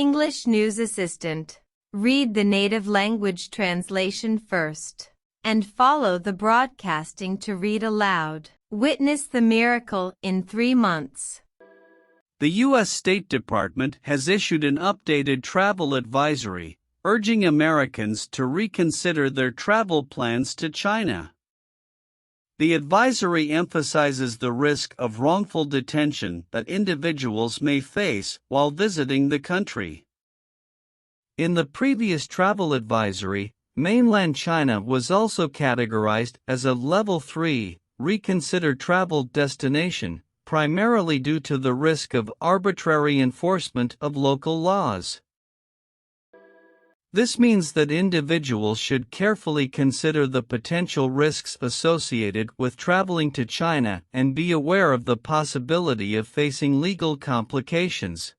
English News Assistant. Read the native language translation first, and follow the broadcasting to read aloud. Witness the miracle in 3 months. The U.S. State Department has issued an updated travel advisory, urging Americans to reconsider their travel plans to China. The advisory emphasizes the risk of wrongful detention that individuals may face while visiting the country. In the previous travel advisory, mainland China was also categorized as a Level 3, reconsider travel destination, primarily due to the risk of arbitrary enforcement of local laws. This means that individuals should carefully consider the potential risks associated with traveling to China and be aware of the possibility of facing legal complications.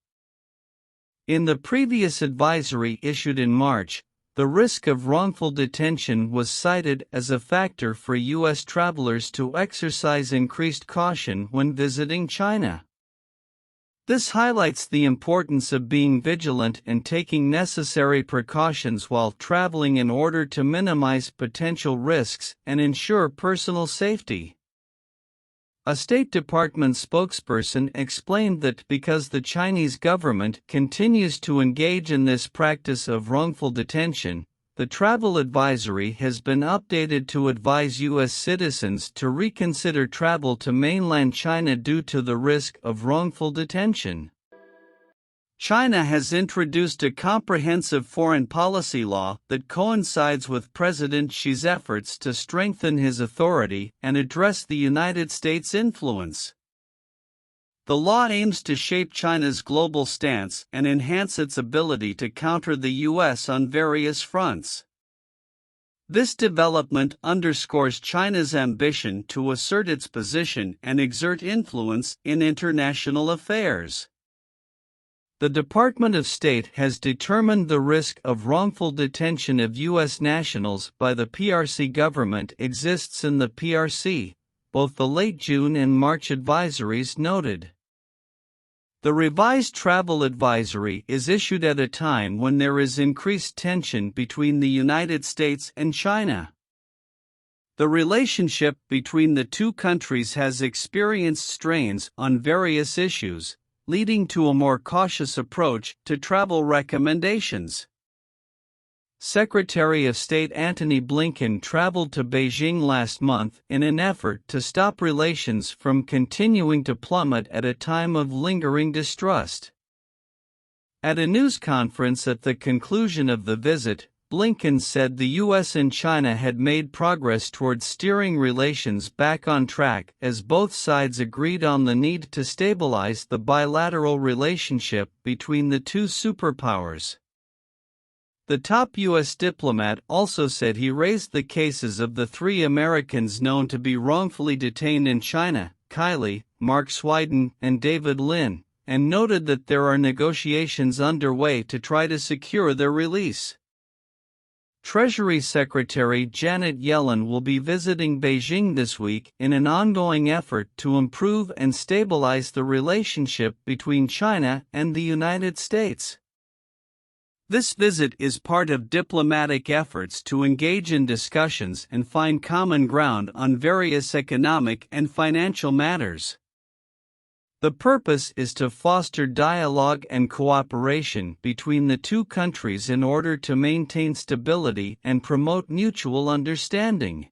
In the previous advisory issued in March, the risk of wrongful detention was cited as a factor for U.S. travelers to exercise increased caution when visiting China. This highlights the importance of being vigilant and taking necessary precautions while traveling in order to minimize potential risks and ensure personal safety. A State Department spokesperson explained that because the Chinese government continues to engage in this practice of wrongful detention, the travel advisory has been updated to advise U.S. citizens to reconsider travel to mainland China due to the risk of wrongful detention. China has introduced a comprehensive foreign policy law that coincides with President Xi's efforts to strengthen his authority and address the United States' influence. The law aims to shape China's global stance and enhance its ability to counter the U.S. on various fronts. This development underscores China's ambition to assert its position and exert influence in international affairs. The Department of State has determined the risk of wrongful detention of U.S. nationals by the PRC government exists in the PRC, both the late June and March advisories noted. The revised travel advisory is issued at a time when there is increased tension between the United States and China. The relationship between the two countries has experienced strains on various issues, leading to a more cautious approach to travel recommendations. Secretary of State Antony Blinken traveled to Beijing last month in an effort to stop relations from continuing to plummet at a time of lingering distrust. At a news conference at the conclusion of the visit, Blinken said the U.S. and China had made progress towards steering relations back on track as both sides agreed on the need to stabilize the bilateral relationship between the two superpowers. The top U.S. diplomat also said he raised the cases of the 3 Americans known to be wrongfully detained in China, Kylie, Mark Swiden, and David Lin, and noted that there are negotiations underway to try to secure their release. Treasury Secretary Janet Yellen will be visiting Beijing this week in an ongoing effort to improve and stabilize the relationship between China and the United States. This visit is part of diplomatic efforts to engage in discussions and find common ground on various economic and financial matters. The purpose is to foster dialogue and cooperation between the two countries in order to maintain stability and promote mutual understanding.